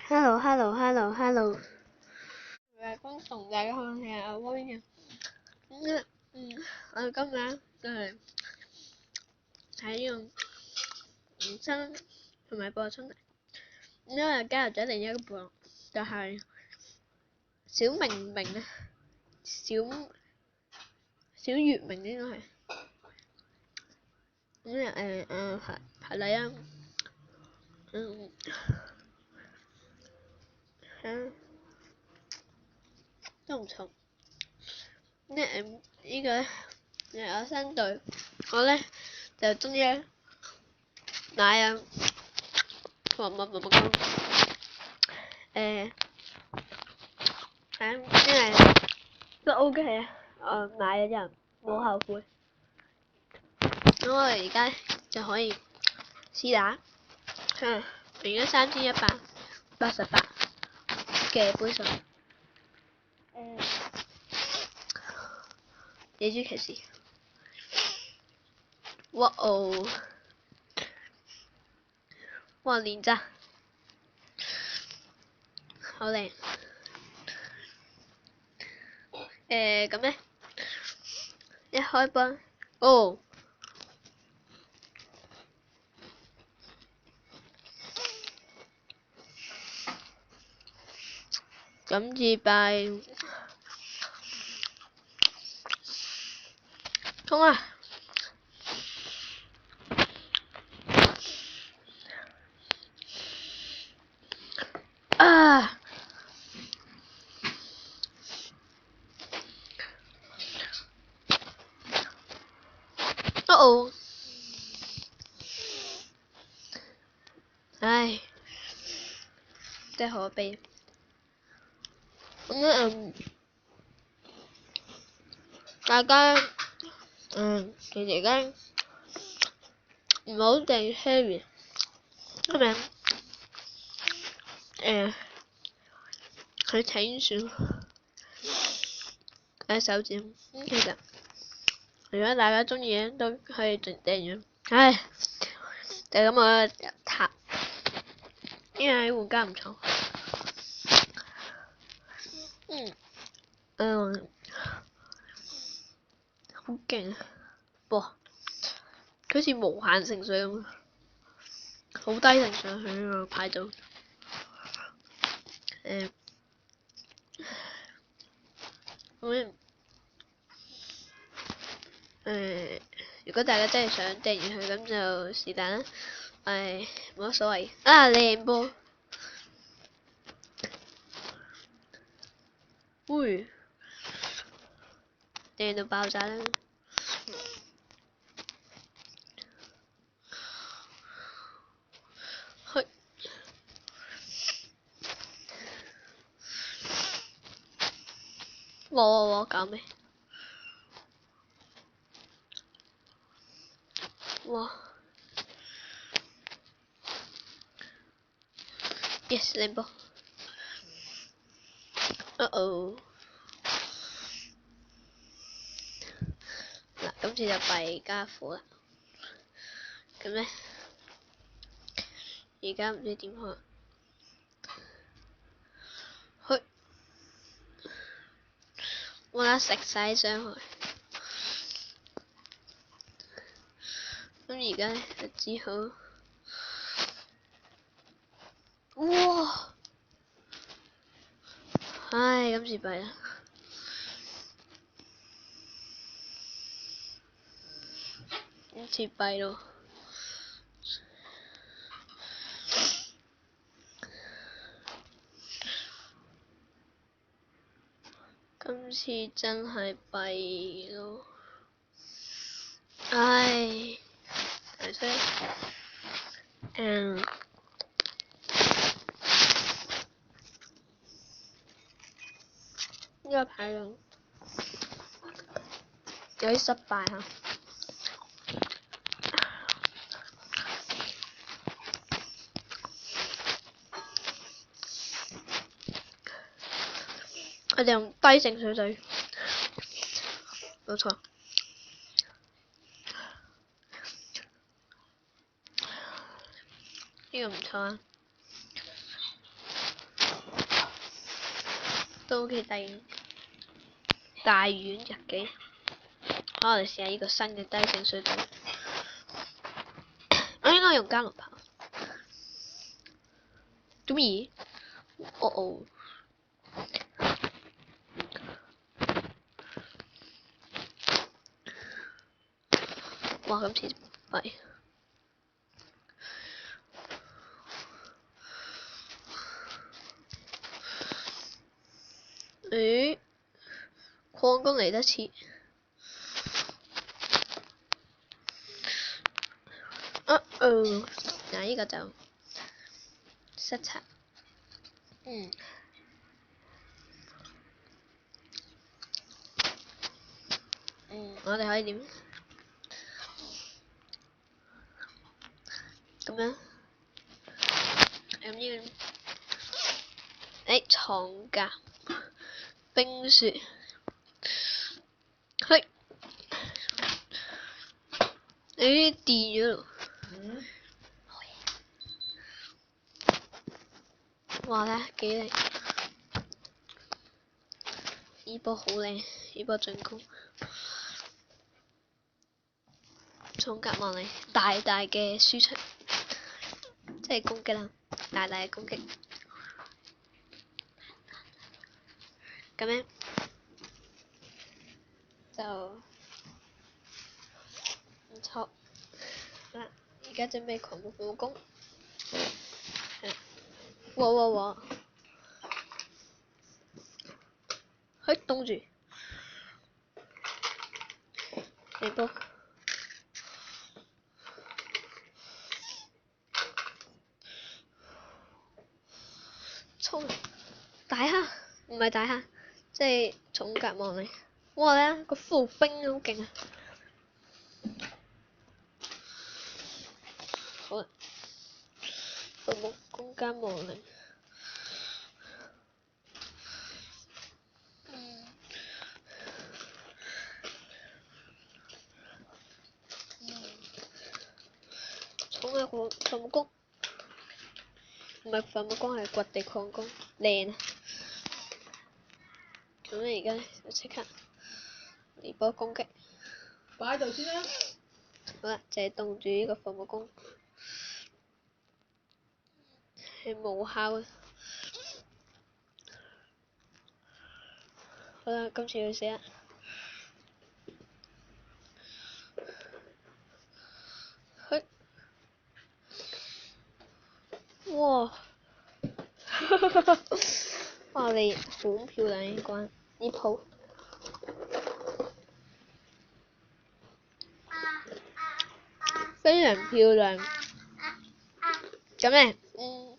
Hello。咁同大家分享下阿威嘅。我哋今日就係睇呢個原生同埋部落衝突。因為加入咗另一個部落，就係小明明啊，小月明應該係。係啦啊。都唔錯。呢個咧我新隊，我咧就中意奶啊，因為都 OK 啊，買咗之後冇後悔。咁我哋而家就可以試打，贏咗3188嘅杯數。野豬騎士，哇連咋，好靚。咁咧一開波，咁至拜衝啊！唉，真係可悲。咁大家其實而家唔好定 heavy，因為佢請選手指。其實如果大家中意咧，都可以訂閱。唉，就咁我塔，因為護家唔錯。好勁啊！哇，佢好似無限成水咁，好低成上去呢個牌組。如果大家真係想訂閱佢，咁就是但啦。冇乜所謂。靚波，靚到爆炸啦！哇！搞咩？哇 ！Yes， 靚波。嗱，今次就弊家伙啦。咁咧，而家唔知點開。食晒傷害。咁而家咧就只好，哇！唉，今次弊啦。今次弊咯。今次真係弊咯。唉，係所以呢個牌有啲失敗嚇。我哋用低成水隊，冇錯。呢個唔錯啊。都 OK 低。大丸日記，我哋試下呢個新嘅低性水準。我應該用加農炮。做乜嘢？哦。哇！今次係。誒，礦工嚟得切。嗱呢個就失策。我哋可以點？咁樣。咁呢個，床架、冰雪，嘿，電咗咯。哇！睇下幾靚，呢波好靚，呢波進攻，從隔望嚟，大大嘅輸出，即係攻擊啦，大大嘅攻擊。咁樣就唔錯。嗱，而家準備狂暴武功。哇！嘿，凍住，嚟波，衝！大蝦，唔係大蝦，即係重甲望嚟。哇！咧個副兵好勁啊！好啦，服務攻加望嚟。重嘅伐木工，唔係伐木工係掘地礦工，靚啊！咁你而家就即刻嚟波攻擊。擺喺度先啦。好啦，就係凍住呢個伐木工，係無效嘅。好啦，今次要死啦！嘿，哇！哇！你好漂亮呢關呢鋪。非常漂亮。咁咧，我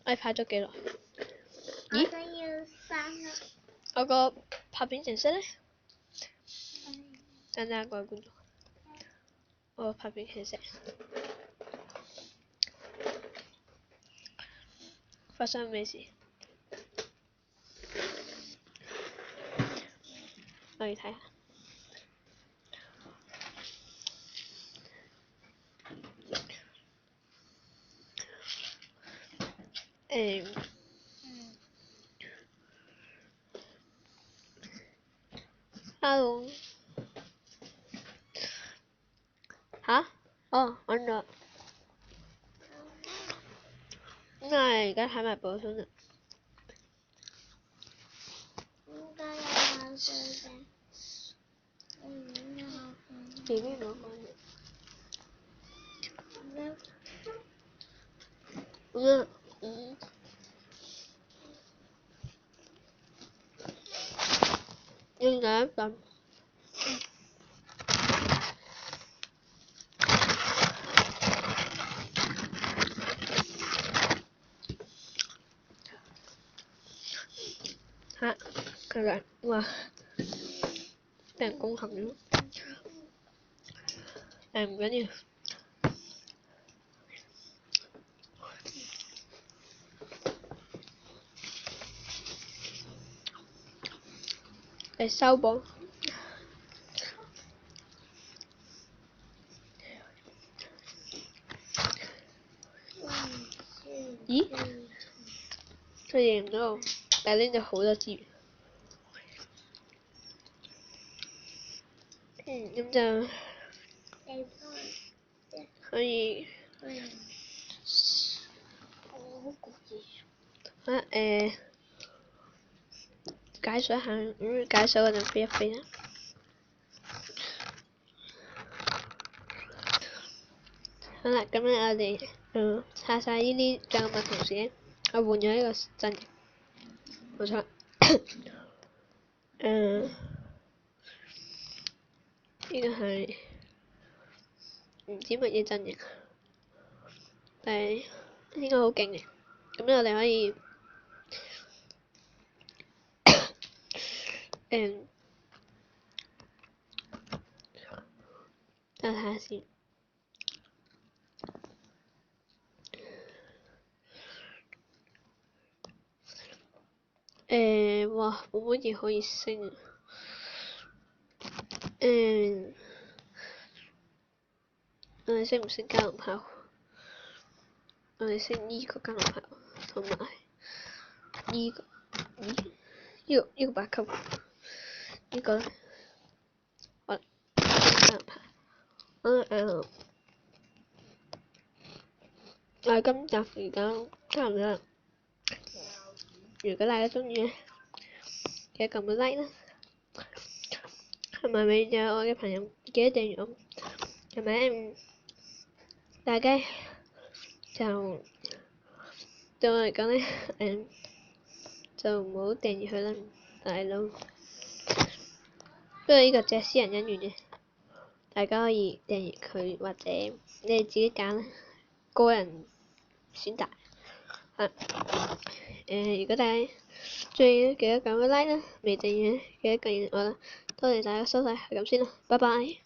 哋拍咗幾耐？咦？我個拍片程式咧？等等各位觀眾，我個拍片程式發生咩事？我哋睇下。Hello。吓？哦，揾咗。咁我哋而家睇埋保險啦。BB 唔好講嘢。要哪一份？嚇！佢話哇，俾人攻陷咗。唔緊要。嚟收榜。咦？佢贏咗，但係拎咗好多資源。咁就可以解水下，解水嗰陣飛一飛啦。好啦，咁咧我哋拆晒呢啲障物同時咧，我換咗一個陣營，冇錯。呢個係唔知乜嘢陣營，但係應該好勁嘅。咁咧我哋可以等下先。哇！冇乜嘢可以升。我哋升唔升加農炮？我哋升呢個加農炮，同埋呢個8級，呢個咧，加農炮。我哋今集時間差唔多啦。如果大家鍾意咧，記得撳個 like 啦，同埋未訂閱我嘅朋友記得訂閱我，同埋大家就對我嚟講咧，就唔好訂閱佢啦，大佬。不過呢個只係私人恩怨嘅，大家可以訂閱佢或者你哋自己揀啦，個人選擇。如果大家鍾意咧，記得撳個 like 啦，未訂閱記得訂閱我啦，多謝大家收睇，係咁先啦，拜拜。